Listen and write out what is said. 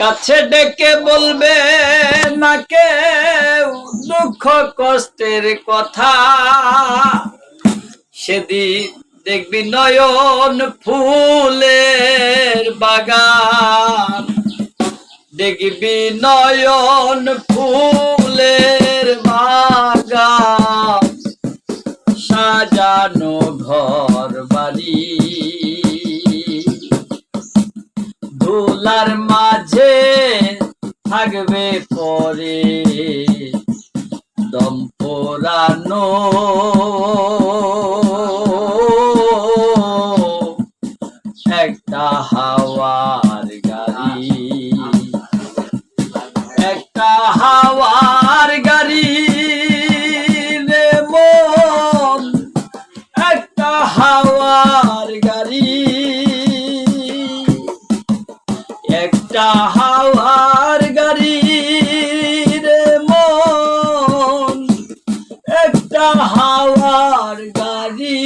কাছে ডেকে বলবে না কেউ দুঃখ কষ্টের কথা, সেদিন দেখবি নয়ন ফুলের বাগান, দেখবি নয়ন ফুলের বাগান, সাজানো ঘর বাড়ি, দোলার মাঝে থাকবে পরে দম পোড়ানো, একটা হাওয়ার গাড়ি, একটা হাওয়ার গাড়ি রে মন, একটা হাওয়ার গাড়ি, একটা হাওয়ার গাড়ি রে মন, একটা হাওয়ার গাড়ি।